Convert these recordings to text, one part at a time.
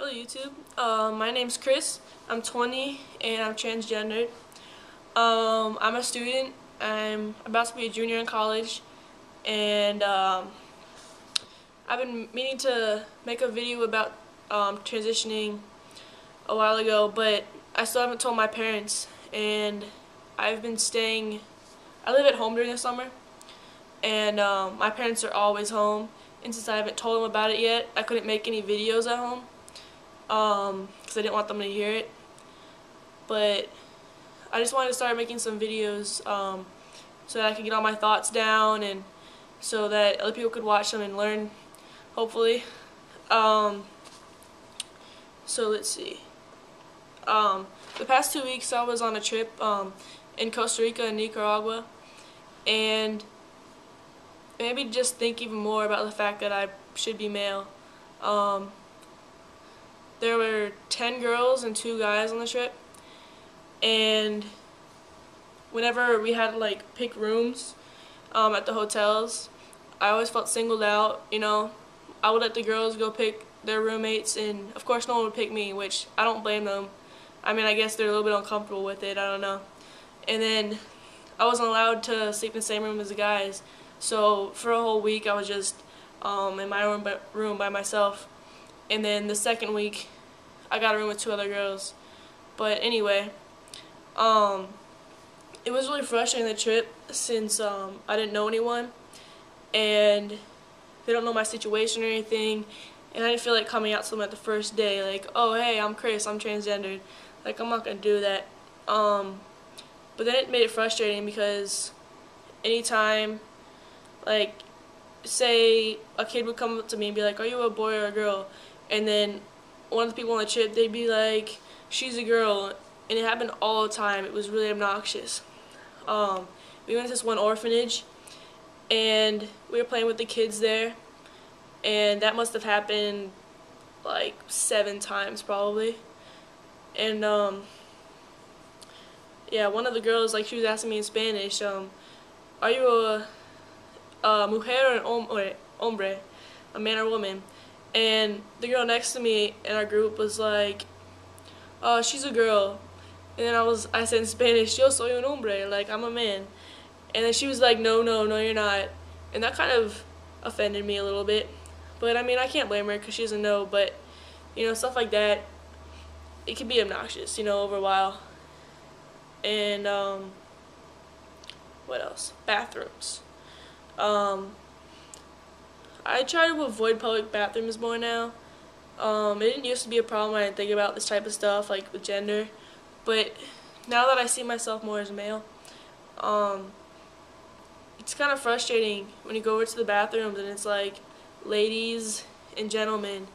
Hello YouTube, my name's Chris, I'm 20 and I'm transgendered. I'm a student, I'm about to be a junior in college, and I've been meaning to make a video about transitioning a while ago, but I still haven't told my parents, and I've been I live at home during the summer, and my parents are always home, and since I haven't told them about it yet, I couldn't make any videos at home. Because I didn't want them to hear it, but I just wanted to start making some videos so that I could get all my thoughts down and so that other people could watch them and learn, hopefully. So let's see. The past 2 weeks I was on a trip in Costa Rica and Nicaragua, and it made me just think even more about the fact that I should be male. There were 10 girls and 2 guys on the trip, and whenever we had to like pick rooms at the hotels, I always felt singled out. You know, I would let the girls go pick their roommates, and of course no one would pick me, which I don't blame them. I mean, I guess they're a little bit uncomfortable with it, I don't know. And then I wasn't allowed to sleep in the same room as the guys, so for a whole week I was just in my own room by myself. And then the second week, I got a room with 2 other girls. But anyway, it was really frustrating, the trip, since I didn't know anyone, and they don't know my situation or anything, and I didn't feel like coming out to them at the first day, like, oh hey, I'm Chris, I'm transgendered. Like, I'm not gonna do that. But then it made it frustrating because anytime, like, say a kid would come up to me and be like, are you a boy or a girl? And then one of the people on the trip, they'd be like, she's a girl. And it happened all the time. It was really obnoxious. We went to this one orphanage, and we were playing with the kids there, and that must have happened like 7 times probably. And yeah, one of the girls, like, she was asking me in Spanish, are you a mujer or an hombre, a man or woman? And the girl next to me in our group was like, oh, she's a girl. And then I said in Spanish, yo soy un hombre, like, I'm a man. And then she was like, no, you're not. And that kind of offended me a little bit. But I mean, I can't blame her because she doesn't know. But, you know, stuff like that, it can be obnoxious, you know, over a while. And what else? Bathrooms. I try to avoid public bathrooms more now. It didn't used to be a problem. I didn't think about this type of stuff, like with gender. But now that I see myself more as male, it's kind of frustrating when you go over to the bathrooms and it's like ladies and gentlemen.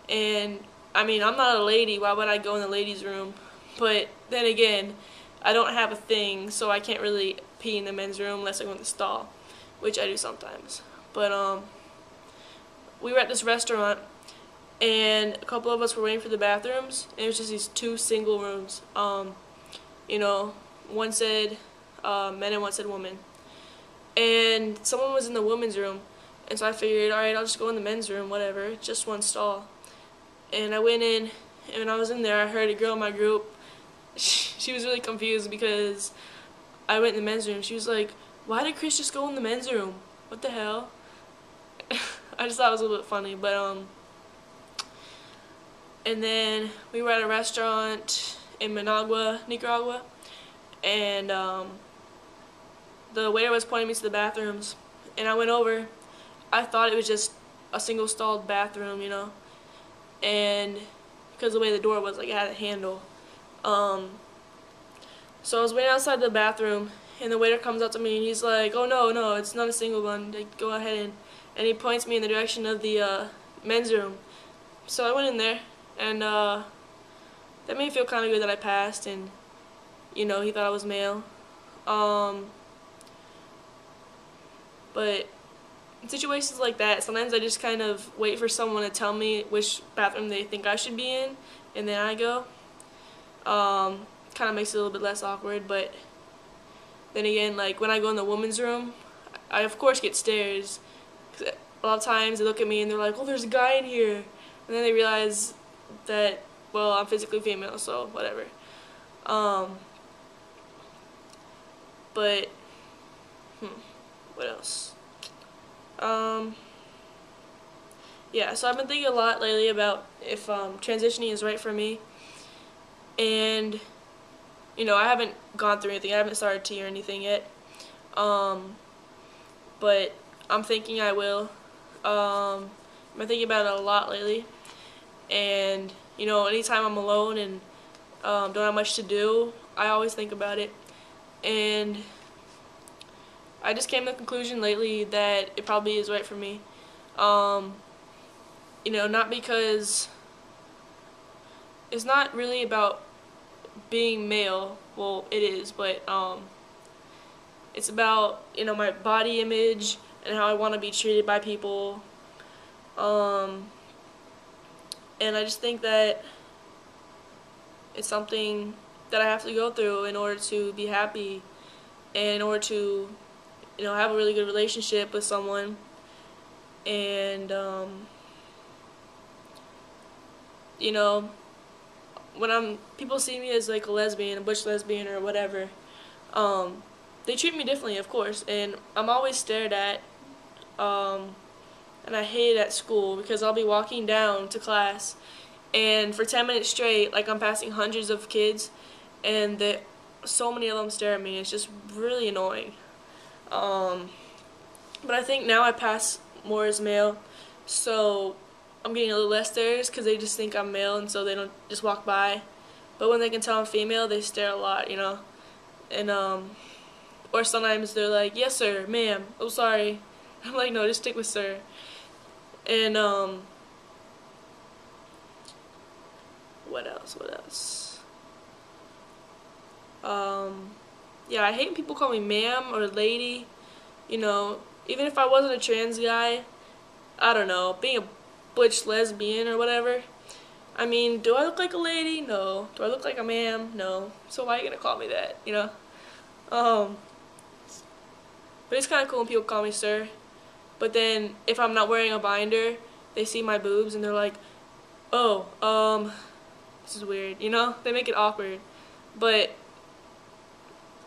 And I mean, I'm not a lady. Why would I go in the ladies' room? But then again, I don't have a thing, so I can't really pee in the men's room unless I go in the stall, which I do sometimes. But we were at this restaurant, and a couple of us were waiting for the bathrooms, and it was just these 2 single rooms. You know, one said men and one said women. And someone was in the women's room, and so I figured, alright, I'll just go in the men's room, whatever, just one stall. And I went in, and when I was in there, I heard a girl in my group, she was really confused because I went in the men's room. She was like, why did Chris just go in the men's room? What the hell? I just thought it was a little bit funny, but and then we were at a restaurant in Managua, Nicaragua, and the waiter was pointing me to the bathrooms, and I went over. I thought it was just a single stalled bathroom, you know, and because the way the door was, like, it had a handle. So I was waiting outside the bathroom, and the waiter comes up to me and he's like, oh no, it's not a single one, like, go ahead, and he points me in the direction of the men's room. So I went in there, and that made me feel kind of good that I passed, and, you know, he thought I was male. But in situations like that, sometimes I just kind of wait for someone to tell me which bathroom they think I should be in, and then I go. Kind of makes it a little bit less awkward, but then again, like, when I go in the women's room, I of course get stares. A lot of times they look at me and they're like, oh, there's a guy in here. And then they realize that, well, I'm physically female, so whatever. But what else? Yeah, so I've been thinking a lot lately about if transitioning is right for me, and I haven't gone through anything. I haven't started tea or anything yet, but I'm thinking I will. I've been thinking about it a lot lately, and anytime I'm alone and don't have much to do, I always think about it, and I just came to the conclusion lately that it probably is right for me. Not because it's not really about being male. Well, it is, but it's about my body image and how I want to be treated by people. And I just think that it's something that I have to go through in order to be happy, and in order to have a really good relationship with someone. And when people see me as like a lesbian, a butch lesbian or whatever, they treat me differently, of course, and I'm always stared at, and I hate it at school because I'll be walking down to class, and for 10 minutes straight, like I'm passing hundreds of kids, and so many of them stare at me. It's just really annoying. But I think now I pass more as male, so I'm getting a little less stares because they just think I'm male, and so they don't just walk by. But when they can tell I'm female, they stare a lot, and or sometimes they're like, "Yes, sir, ma'am. Oh, sorry." I'm like, "No, just stick with sir." And what else? Yeah, I hate when people call me ma'am or lady. Even if I wasn't a trans guy, I don't know, being a butch lesbian or whatever. I mean, do I look like a lady? No. Do I look like a ma'am? No. So why are you gonna call me that? But it's kind of cool when people call me sir. But then if I'm not wearing a binder, they see my boobs and they're like, "Oh, this is weird." They make it awkward. But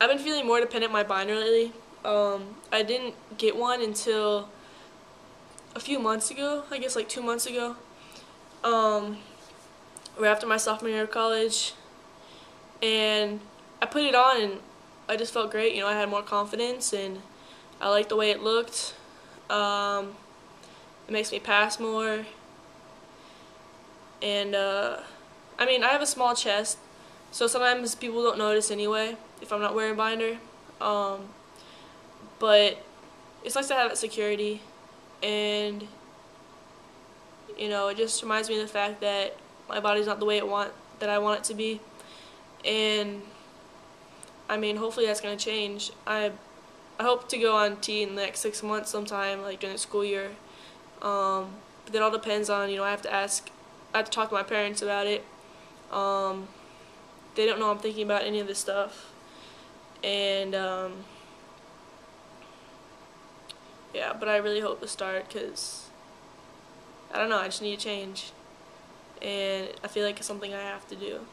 I've been feeling more dependent on my binder lately. I didn't get one until a few months ago, I guess like 2 months ago, right after my sophomore year of college, and I put it on and I just felt great. I had more confidence and I liked the way it looked. It makes me pass more, and I mean, I have a small chest, so sometimes people don't notice anyway if I'm not wearing a binder, but it's nice to have that security. And it just reminds me of the fact that my body's not the way that I want it to be. And I mean, hopefully that's gonna change. I hope to go on T in the next 6 months sometime, like during the school year. But that all depends on I have to talk to my parents about it. They don't know I'm thinking about any of this stuff, and yeah, but I really hope to start because, I don't know, I just need to change, and I feel like it's something I have to do.